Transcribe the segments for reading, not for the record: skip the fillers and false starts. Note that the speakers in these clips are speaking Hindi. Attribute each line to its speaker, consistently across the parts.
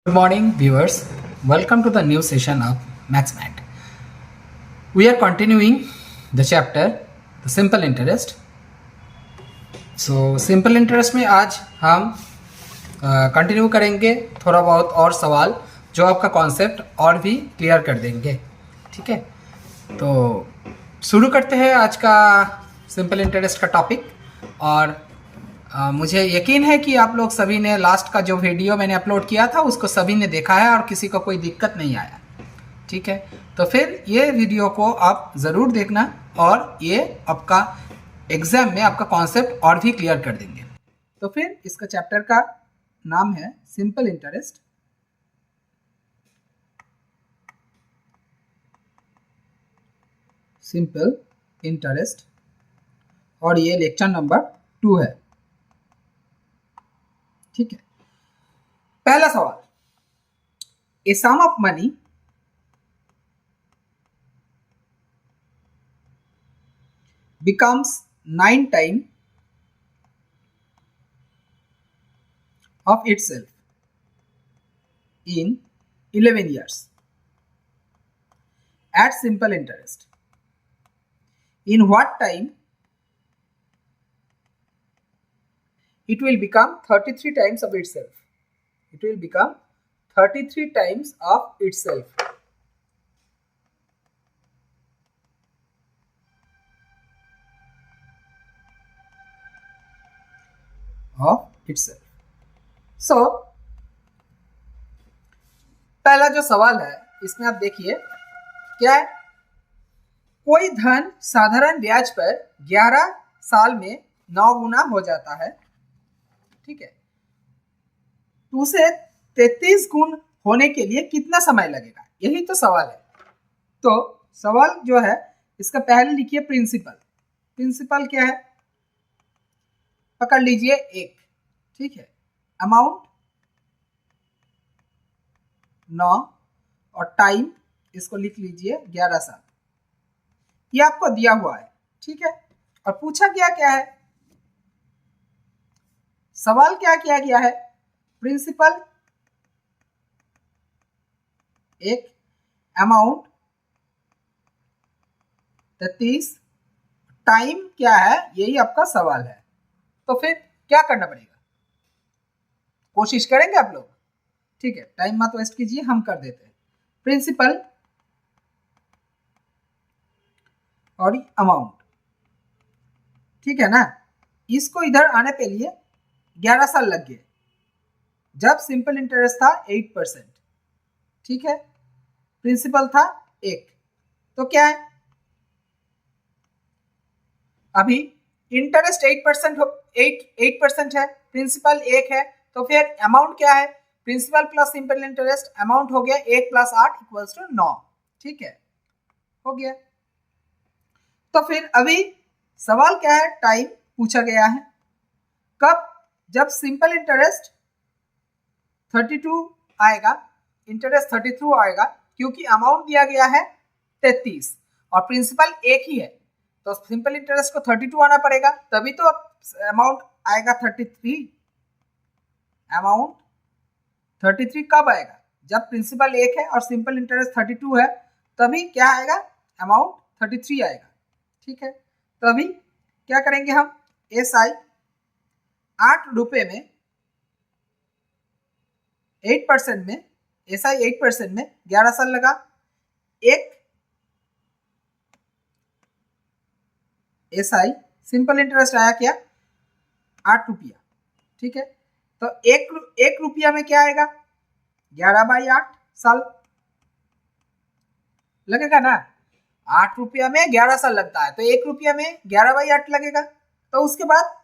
Speaker 1: Good morning, viewers. Welcome to the new session of MaxMat. We are continuing the chapter The Simple Interest. Simple interest में आज हम कंटिन्यू करेंगे थोड़ा बहुत और सवाल जो आपका कॉन्सेप्ट और भी क्लियर कर देंगे। ठीक है, तो शुरू करते हैं आज का सिंपल इंटरेस्ट का टॉपिक। और मुझे यकीन है कि आप लोग सभी ने लास्ट का जो वीडियो मैंने अपलोड किया था उसको सभी ने देखा है और किसी को कोई दिक्कत नहीं आया। ठीक है, तो फिर ये वीडियो को आप ज़रूर देखना और ये आपका एग्जाम में आपका कॉन्सेप्ट और भी क्लियर कर देंगे। तो फिर इसका चैप्टर का नाम है सिंपल इंटरेस्ट। सिंपल इंटरेस्ट और ये लेक्चर नंबर 2 है। ठीक है, पहला सवाल, ए sum of money becomes 9 times of itself in 11 years at simple interest. In what time it will become 33 times of itself? It will become 33 times of itself. Of itself. So, पहला जो सवाल है इसमें आप देखिए क्या है, कोई धन साधारण ब्याज पर 11 साल में 9 गुना हो जाता है। ठीक है, तो उसे 33 गुण होने के लिए कितना समय लगेगा, यही तो सवाल है। तो सवाल जो है इसका पहले लिखिए प्रिंसिपल। प्रिंसिपल क्या है, पकड़ लीजिए एक। ठीक है, अमाउंट 9 और टाइम इसको लिख लीजिए 11 साल। ये आपको दिया हुआ है। ठीक है, और पूछा क्या क्या है, सवाल क्या किया गया है, प्रिंसिपल एक, अमाउंट 33, टाइम क्या है, यही आपका सवाल है। तो फिर क्या करना पड़ेगा, कोशिश करेंगे आप लोग। ठीक है, टाइम मत वेस्ट कीजिए, हम कर देते हैं। प्रिंसिपल और अमाउंट, ठीक है ना, इसको इधर आने के लिए 11 साल लग गए जब सिंपल इंटरेस्ट था 8%। ठीक है, प्रिंसिपल था 1, तो क्या है, अभी इंटरेस्ट 8% है, प्रिंसिपल 1 है, तो फिर अमाउंट क्या है, principal plus simple interest, amount हो गया 1 + 8 = 9। ठीक है, हो गया। तो फिर अभी सवाल क्या है, टाइम पूछा गया है, कब, जब सिंपल इंटरेस्ट 32 आएगा, इंटरेस्ट 32 आएगा, क्योंकि अमाउंट दिया गया है 33 और प्रिंसिपल एक ही है, तो सिंपल इंटरेस्ट को 32 आना पड़ेगा, तभी तो अमाउंट आएगा 33। अमाउंट 33 कब आएगा, जब प्रिंसिपल 1 है और सिंपल इंटरेस्ट 32 है, तभी क्या आएगा, अमाउंट 33 आएगा। ठीक है, तो अभी क्या करेंगे हम, SI 8 रुपये में 8% में, SI 8% में 11 साल लगा, एक SI सिंपल इंटरेस्ट आया क्या, 8 रुपया। ठीक है, तो एक रुपया में क्या आएगा, 11/8 साल लगेगा ना। 8 रुपया में 11 साल लगता है, तो 1 रुपया में 11/8 लगेगा। तो उसके बाद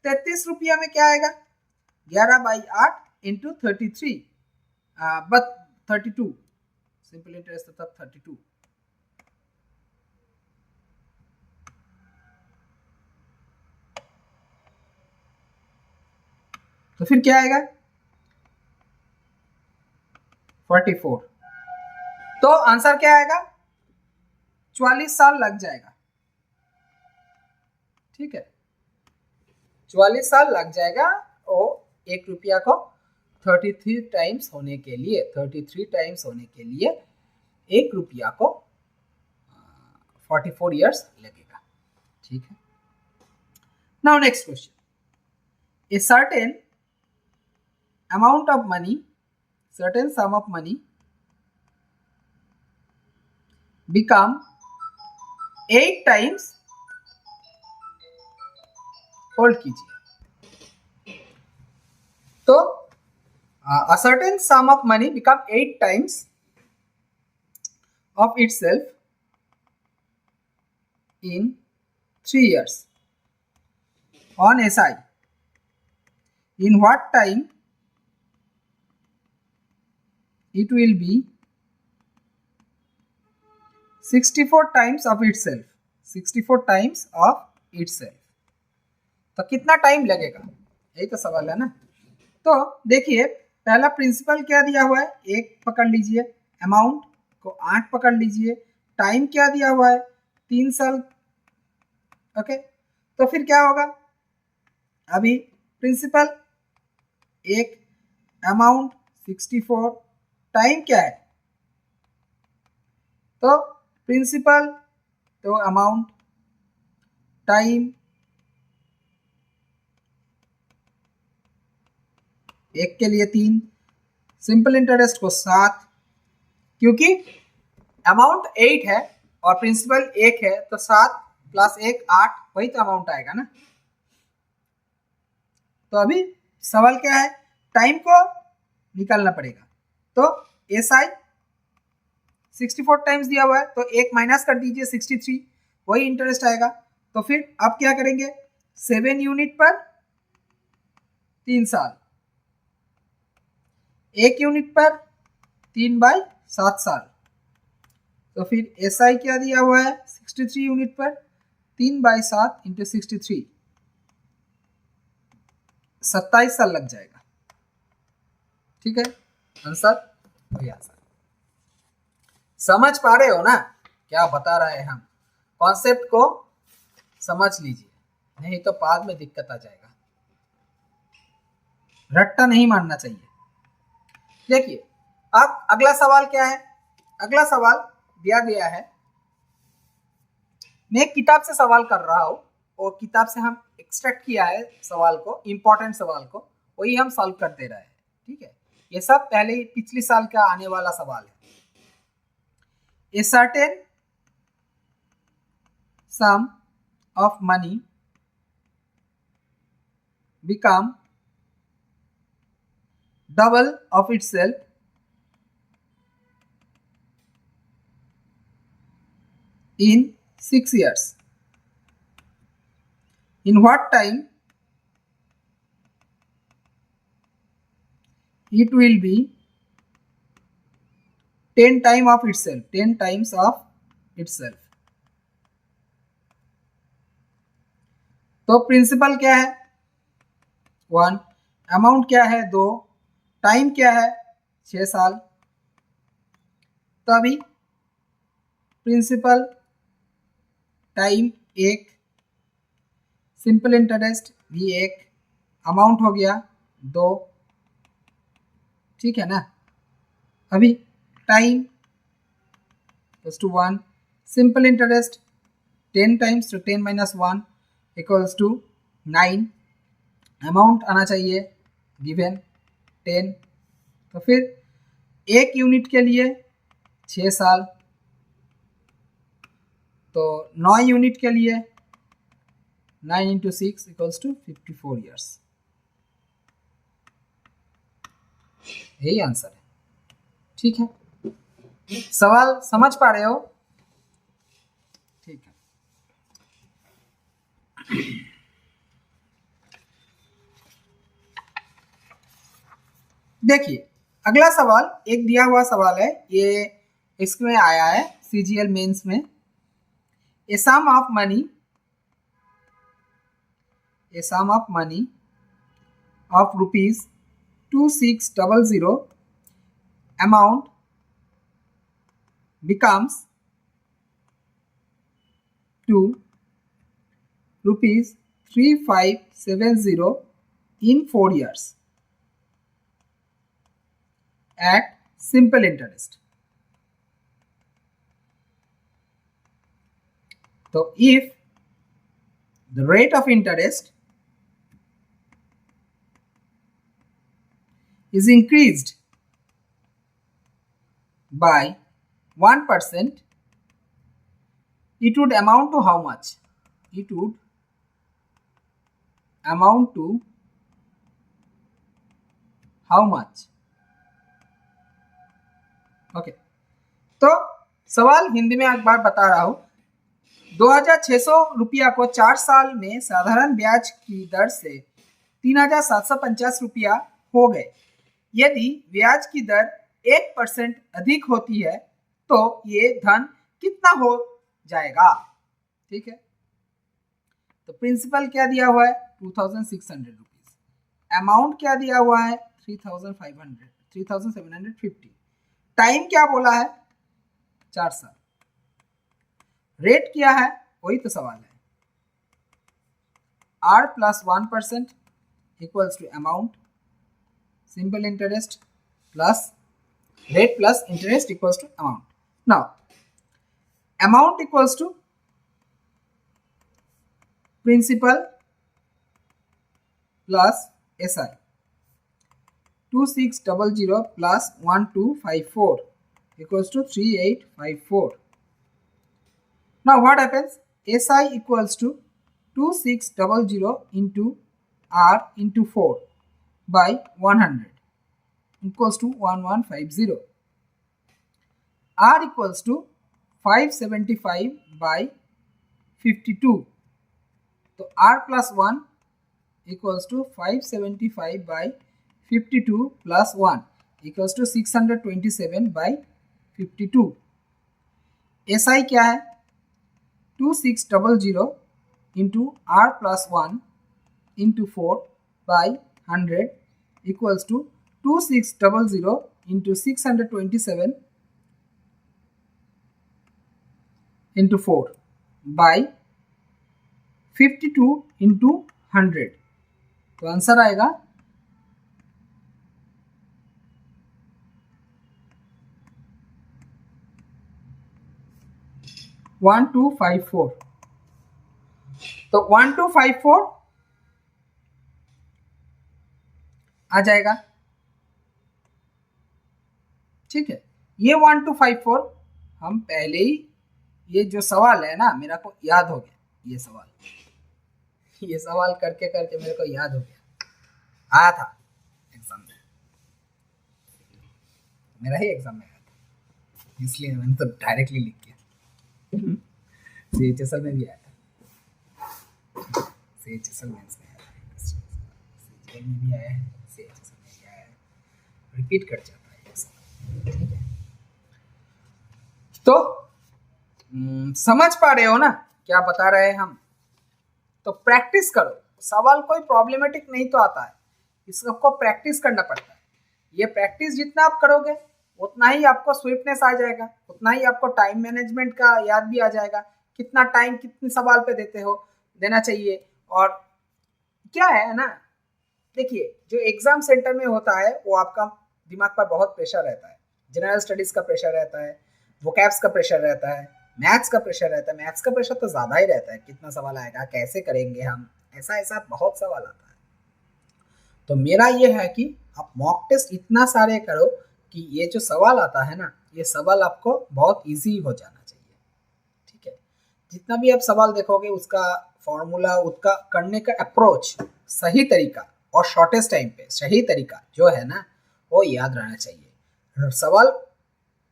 Speaker 1: 33 रुपया में क्या आएगा, 11/8 इंटू 33 बट 32, सिंपल इंटरेस्ट तब 32। तो फिर क्या आएगा, 44। तो आंसर क्या आएगा, 44 साल लग जाएगा। ठीक है, 44 साल लग जाएगा वो 1 रुपया को 33 टाइम्स होने के लिए 33 टाइम्स होने के लिए 1 रुपया को 44 ईयर्स लगेगा। ठीक है। Now next question, a certain amount of money, certain sum of money become 8 times, hold कीजिए, तो a certain sum of money become 8 times of itself in 3 years on SI. In what time it will be 64 times of itself, 64 times of itself. तो कितना टाइम लगेगा, यही तो सवाल है ना। तो देखिए पहला प्रिंसिपल क्या दिया हुआ है, 1 पकड़ लीजिए, अमाउंट को 8 पकड़ लीजिए, टाइम क्या दिया हुआ है 3 साल। ओके, तो फिर क्या होगा, अभी प्रिंसिपल 1, अमाउंट 64, टाइम क्या है, तो प्रिंसिपल तो अमाउंट, टाइम 1 के लिए 3, सिंपल इंटरेस्ट को 7, क्योंकि अमाउंट 8 है और प्रिंसिपल 1 है तो 7 + 1 8, वही तो अमाउंट आएगा ना। तो अभी सवाल क्या है, टाइम को निकालना पड़ेगा। तो SI 64 टाइम्स दिया हुआ है तो 1 माइनस कर दीजिए 63, वही इंटरेस्ट आएगा। तो फिर अब क्या करेंगे, 7 यूनिट पर 3 साल, 1 यूनिट पर 3/7 साल। तो फिर SI क्या दिया हुआ है 63 यूनिट पर 3/7 × 63, 27 साल लग जाएगा। ठीक है, आंसर वही आंसर। समझ पा रहे हो ना क्या बता रहे हैं हम, कॉन्सेप्ट को समझ लीजिए, नहीं तो बाद में दिक्कत आ जाएगा, रट्टा नहीं मारना चाहिए। देखिए अब अगला सवाल क्या है, अगला सवाल दिया गया है, मैं एक किताब से सवाल कर रहा हूं और किताब से हम एक्सट्रैक्ट किया है सवाल को, इंपॉर्टेंट सवाल को, वही हम सॉल्व कर दे रहे हैं। ठीक है, ये सब पहले पिछले साल का आने वाला सवाल है। A certain sum of money become double of itself in 6 years. In what time it will be 10 times of itself, 10 times of itself. तो प्रिंसिपल क्या है 1, अमाउंट क्या है 2, टाइम क्या है 6 साल। तो अभी प्रिंसिपल, टाइम 1, सिंपल इंटरेस्ट भी 1, अमाउंट हो गया 2। ठीक है ना, अभी टाइम +1, सिंपल इंटरेस्ट 10 टाइम्स, तो 10 - 1 = 9, अमाउंट आना चाहिए गिवन 10। तो फिर 1 यूनिट के लिए 6 साल, तो 9 यूनिट के लिए 9 × 6 = 54 ईयर्स। यही आंसर है। ठीक है, सवाल समझ पा रहे हो? ठीक है, देखिए अगला सवाल एक दिया हुआ सवाल है, ये इसमें आया है CGL मेंस में। A sum of money of ₹2600 amount becomes to ₹3570 in 4 years. at simple interest. So if the rate of interest is increased by 1%, it would amount to how much? It would amount to how much? Okay तो सवाल हिंदी में एक बार बता रहा हूं। 2600 रुपया को 4 साल में साधारण ब्याज की दर से 3750 रुपया हो गए। यदि ब्याज की दर 1% अधिक होती है तो ये धन कितना हो जाएगा? ठीक है, तो प्रिंसिपल क्या दिया हुआ है 2600 रुपीज, अमाउंट क्या दिया हुआ है 3750, टाइम क्या बोला है 4 साल, रेट क्या है वही तो सवाल है, r plus 1% equals to amount, simple interest plus rate plus interest equals to amount. Now amount equals to principal plus SI, 2600 plus 1254 equals to 3854. Now what happens? SI equals to 2600 into R into 4 by 100 equals to 1150. R equals to 575 by 52. So R plus 1 equals to 575 by 52 plus 1 equals to 627 by 52. SI क्या है 2600 into R plus 1 into 4 by 100 equals to 2600 into 627 into 4 by 52 into 100. तो आंसर आएगा 1254. तो 1254 आ जाएगा। ठीक है, ये 1254 हम पहले ही, ये जो सवाल है ना मेरा को याद हो गया, ये सवाल करके करके मेरे को याद हो गया, आया था एग्जाम में, मेरा ही एग्जाम में आया था, इसलिए मैंने तो डायरेक्टली लिख दिया। CHSL में भी आया था, CHSL मेंस में आया था, CGL में भी आया है, CHSL में भी आया है, रिपीट कर जाता है ये सब। ठीक है, तो समझ पा रहे हो ना क्या बता रहे हैं हम? तो प्रैक्टिस करो, सवाल कोई प्रॉब्लमेटिक नहीं तो आता है, इसको प्रैक्टिस करना पड़ता है। ये प्रैक्टिस जितना आप करोगे उतना ही आपको स्विफ्टनेस आ जाएगा, उतना ही आपको टाइम मैनेजमेंट का याद भी आ जाएगा, कितना टाइम कितने सवाल पे देना चाहिए। और क्या है ना, देखिए जो एग्जाम सेंटर में होता है वो आपका दिमाग पर बहुत प्रेशर रहता है, जनरल स्टडीज का प्रेशर रहता है, वोकैब्स का प्रेशर रहता है, मैथ्स का प्रेशर रहता है। मैथ्स का प्रेशर तो ज़्यादा ही रहता है, कितना सवाल आएगा, कैसे करेंगे हम, ऐसा बहुत सवाल आता है। तो मेरा ये है कि आप मॉक टेस्ट इतना सारे करो कि ये जो सवाल आता है ना, ये सवाल आपको बहुत इजी हो जाना चाहिए। ठीक है, जितना भी आप सवाल देखोगे उसका फॉर्मूला, उसका करने का अप्रोच, सही तरीका और शॉर्टेस्ट टाइम पे सही तरीका जो है ना वो याद रहना चाहिए। सवाल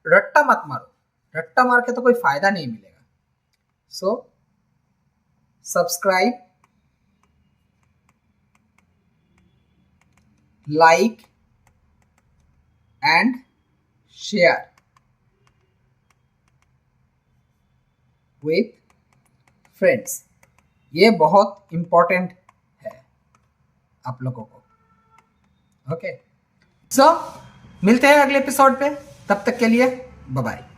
Speaker 1: रट्टा मत मारो, रट्टा मार के तो कोई फायदा नहीं मिलेगा। So subscribe, like and share with friends, ये बहुत इंपॉर्टेंट है आप लोगों को। ओके, सो मिलते हैं अगले एपिसोड पे, तब तक के लिए बाय बाय।